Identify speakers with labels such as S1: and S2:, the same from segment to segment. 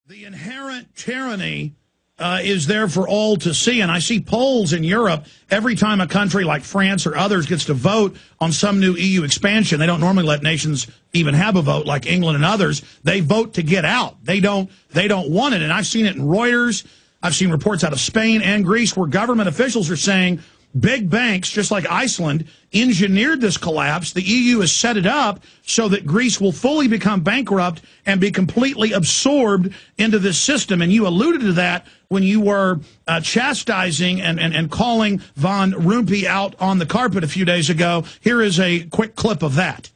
S1: The inherent tyranny is there for all to see. And I see polls in Europe every time a country like France or others gets to vote on some new EU expansion. They don't normally let nations even have a vote like England and others. They vote to get out. They don't want it. And I've seen it in Reuters. I've seen reports out of Spain and Greece where government officials are saying big banks, just like Iceland, engineered this collapse. The EU has set it up so that Greece will fully become bankrupt and be completely absorbed into this system. And you alluded to that when you were chastising and calling Van Rompuy out on the carpet a few days ago. Here is a quick clip of that.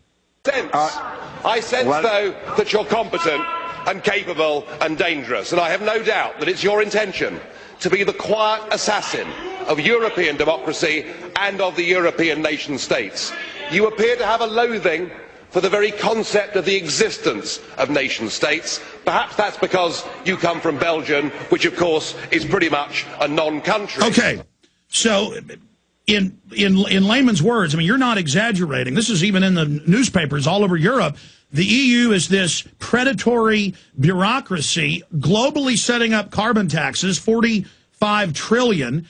S2: I sense, though, that you're competent and capable and dangerous, and I have no doubt that it's your intention to be the quiet assassin of European democracy and of the European nation states. You appear to have a loathing for the very concept of the existence of nation states. Perhaps that's because you come from Belgium, which of course is pretty much a non-country.
S1: Okay, so in layman's words, I mean, you're not exaggerating. This is even in the newspapers all over Europe. The EU is this predatory bureaucracy globally setting up carbon taxes, 45 trillion.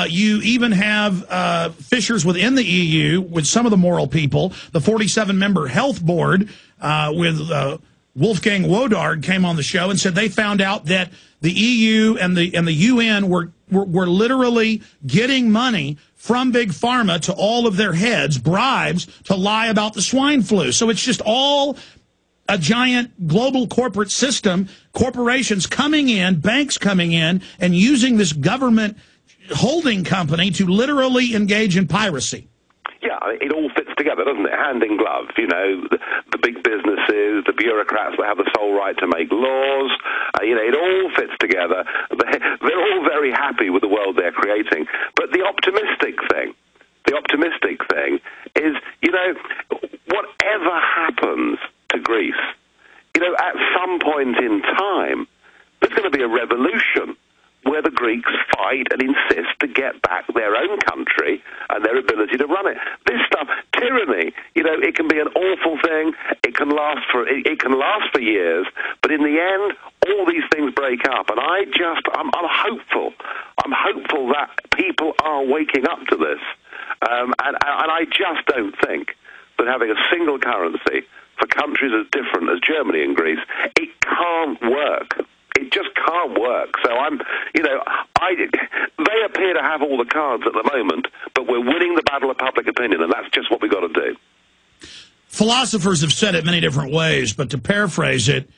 S1: You even have fissures within the EU with some of the moral people. The 47-member health board with Wolfgang Wodarg came on the show and said they found out that the EU and the UN were literally getting money from Big Pharma to all of their heads, bribes to lie about the swine flu. So it's just all a giant global corporate system, corporations coming in, banks coming in, and using this government holding company to literally engage in piracy.
S3: Yeah, it all fits together, doesn't it? Hand in glove. You know, the big businesses, the bureaucrats that have the sole right to make laws. You know, it all fits together. They're all very happy with the world they're creating. But the optimistic thing is, you know, whatever happens to Greece, you know, at some point in time, there's going to be a revolution where the Greeks fight and insist to get back their own country and their ability to run it. This stuff, tyranny, you know, it can be an awful thing. It can last for years, but in the end, all these things break up. And I'm hopeful. I'm hopeful that people are waking up to this. And I just don't think that having a single currency for countries as different as Germany and Greece, it can't work. It just can't work. So they appear to have all the cards at the moment, but we're winning the battle of public opinion, and that's just what we've got to do.
S1: Philosophers have said it many different ways, but to paraphrase it,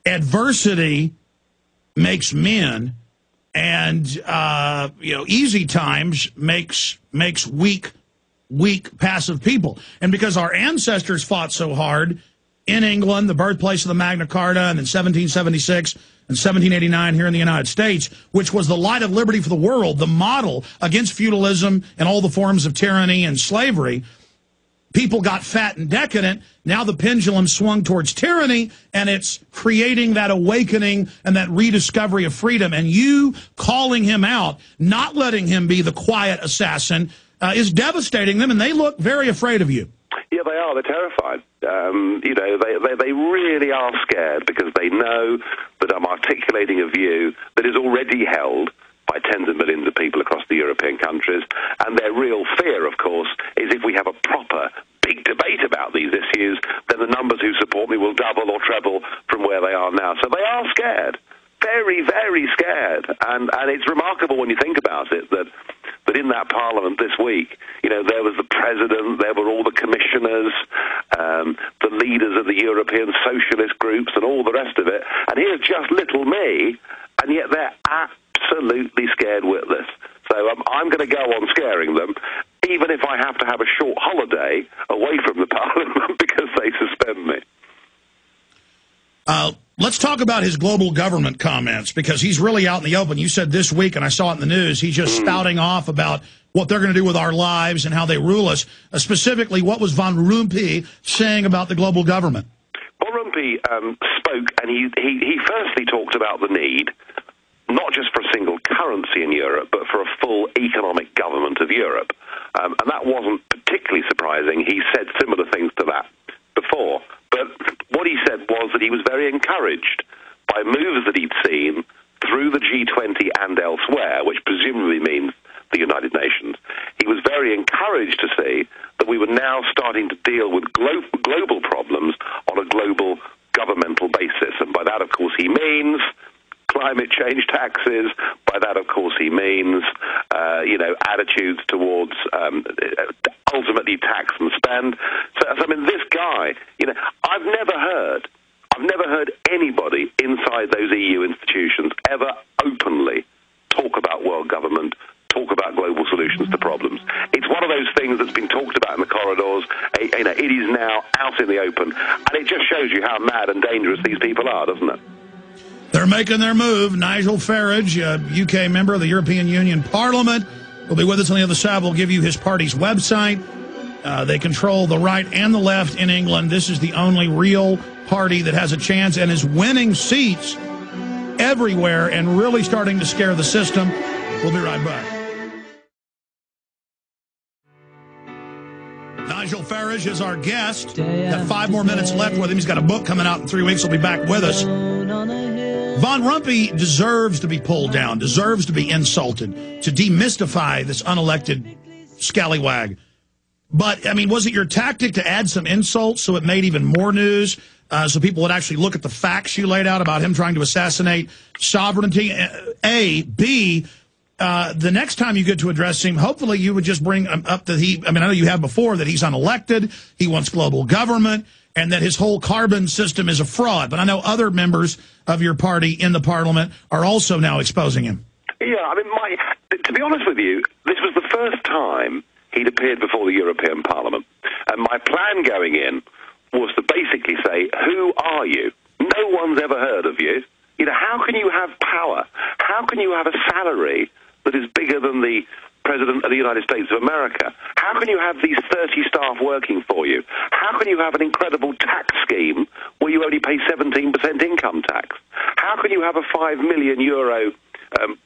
S1: adversity makes men, and easy times makes weak, passive people. And because our ancestors fought so hard in England, the birthplace of the Magna Carta, and in 1776 and 1789 here in the United States, which was the light of liberty for the world, the model against feudalism and all the forms of tyranny and slavery, people got fat and decadent. Now the pendulum swung towards tyranny, and it's creating that awakening and that rediscovery of freedom. And you calling him out, not letting him be the quiet assassin, is devastating them, and they look very afraid of you.
S3: Yeah, they are. They're terrified. They really are scared because they know that I'm articulating a view that is already held by tens of millions of people across the European countries. And their real fear, of course, is if we have a proper big debate about these issues, then the numbers who support me will double or treble from where they are now. So they are scared. Very, very scared. And it's remarkable when you think about it that in that parliament this week, you know, there was the president, there were all the commissioners, the leaders of the European socialist groups and all the rest of it. And here's just little me, and yet they're absolutely scared witless. So I'm going to go on scaring them, even if I have to have a short holiday away from the parliament because they suspend me.
S1: Let's talk about his global government comments, because he's really out in the open. You said this week, and I saw it in the news, he's just spouting off about what they're going to do with our lives and how they rule us. Specifically, what was Van Rompuy saying about the global government?
S3: Van Rompuy spoke, and he firstly talked about the need, not just for a single currency in Europe, but for a full economic government of Europe. And that wasn't particularly surprising. He said similar things to that before. But what he said was that he was very encouraged by moves that he'd seen through the G20 and elsewhere, which presumably means the United Nations. He was very encouraged to see that we were now starting to deal with global problems on a global governmental basis. And by that, of course, he means climate change taxes. By that, of course, he means, attitudes towards ultimately tax and spend. So, I mean, this guy, I've never heard anybody inside those EU institutions ever openly talk about world government, talk about global solutions to problems. It's one of those things that's been talked about in the corridors. It is now out in the open, and it just shows you how mad and dangerous these people are, doesn't it?
S1: They're making their move. Nigel Farage, a UK member of the European Union Parliament, will be with us on the other side. We'll give you his party's website. They control the right and the left in England. This is the only real party that has a chance and is winning seats everywhere and really starting to scare the system. We'll be right back. Nigel Farage is our guest. Got 5 more minutes left with him. He's got a book coming out in 3 weeks. He'll be back with us. Van Rompuy deserves to be pulled down, deserves to be insulted, to demystify this unelected scallywag. But, I mean, was it your tactic to add some insults so it made even more news, so people would actually look at the facts you laid out about him trying to assassinate sovereignty? A. B., the next time you get to address him, hopefully you would just bring up that I know you have before, that he's unelected, he wants global government, and that his whole carbon system is a fraud. But I know other members of your party in the parliament are also now exposing him. Yeah,
S3: I mean, to be honest with you, this was the first time he'd appeared before the European Parliament. And my plan going in was to basically say, who are you? No one's ever heard of you. How can you have power? How can you have a salary that is bigger than the President of the United States of America? How can you have these 30 staff working for you? How can you have an incredible tax scheme where you only pay 17% income tax? How can you have a €5 million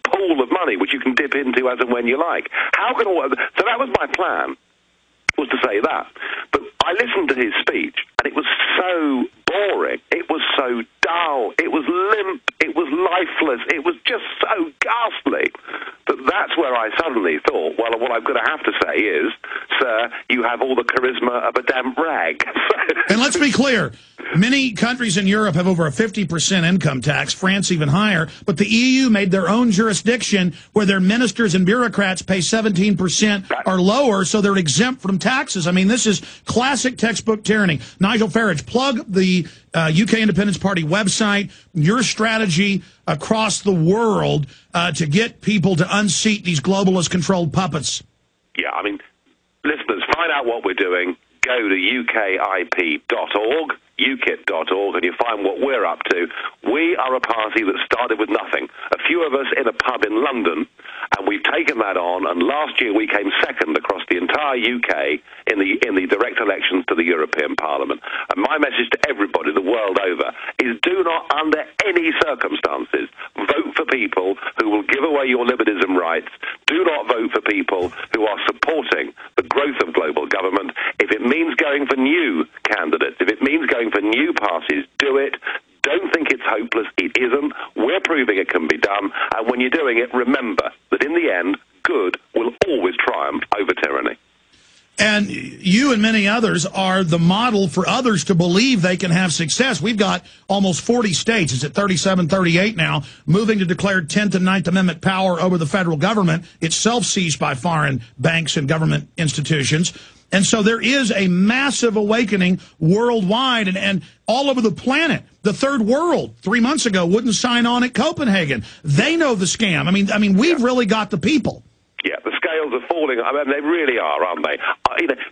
S3: pool of money which you can dip into as and when you like? So that was my plan, was to say that. But I listened to his speech, and it was so boring. It was so dull. It was limp. It was lifeless. It was just so ghastly. But that's where I suddenly thought, well, what I'm going to have to say is, sir, you have all the charisma of a damp rag.
S1: And let's be clear. Many countries in Europe have over a 50% income tax, France even higher, but the EU made their own jurisdiction where their ministers and bureaucrats pay 17% or lower, so they're exempt from taxes. I mean, this is classic textbook tyranny. Nigel Farage, plug the UK Independence Party website, your strategy across the world to get people to unseat these globalist-controlled puppets. Yeah, I mean, listeners, find out what we're doing. Go to ukip.org, ukip.org, and you find what we're up to. We are a party that started with nothing. A few of us in a pub in London, and we've taken that on, and last year we came second across the entire UK in the direct elections to the European Parliament. And my message to everybody the world over is, do not, under any circumstances, vote for people who will give away your liberties and rights. Do not vote for people who are supporting the growth of global government. If it means going for new candidates, if it means going for new parties, do it. Don't think it's hopeless. It isn't. We're proving it can be done. And when you're doing it, remember that in the end, good will always triumph over tyranny. And you and many others are the model for others to believe they can have success. We've got almost 40 states, it's at 37, 38 now, moving to declare 10th and 9th Amendment power over the federal government, itself seized by foreign banks and government institutions. And so there is a massive awakening worldwide and all over the planet. The third world, 3 months ago, wouldn't sign on at Copenhagen. They know the scam. I mean, we've really got the people. Yeah, the scales are falling. I mean, they really are, aren't they?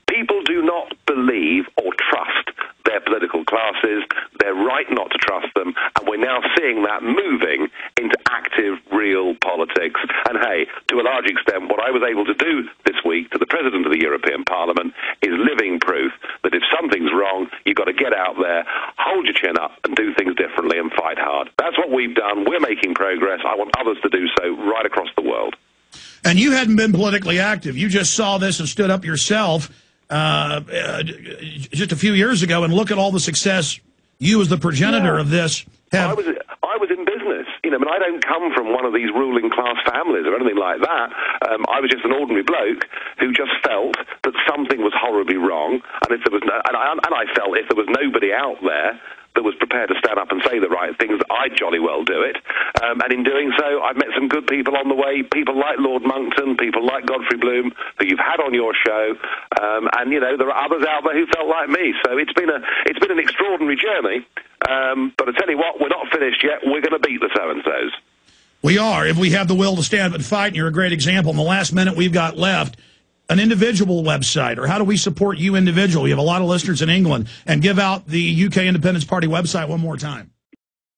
S1: People do not believe or trust their political classes. They're right not to trust them. And we're now seeing that moving into active, real politics. And hey, to a large extent, what I was able to do this week to the President of the European Parliament is living proof that if something's wrong, you've got to get out there, hold your chin up, and do things differently and fight hard. That's what we've done. We're making progress. I want others to do so right across the world. And you hadn't been politically active. You just saw this and stood up yourself just a few years ago, and look at all the success you as the progenitor of this have. I was
S3: I mean, I don't come from one of these ruling class families or anything like that. I was just an ordinary bloke who just felt that something was horribly wrong, and if there was I felt if there was nobody out there that was prepared to stand up and say the right things, I'd jolly well do it. And in doing so, I've met some good people on the way, people like Lord Monckton, people like Godfrey Bloom, who you've had on your show, and, you know, there are others out there who felt like me. So it's been an extraordinary journey, but I tell you what, we're not finished yet. We're going to beat the so-and-sos.
S1: We are, if we have the will to stand up and fight, and you're a great example. In the last minute we've got left, an individual website, or how do we support you individually? You have a lot of listeners in England. And give out the UK Independence Party website one more time.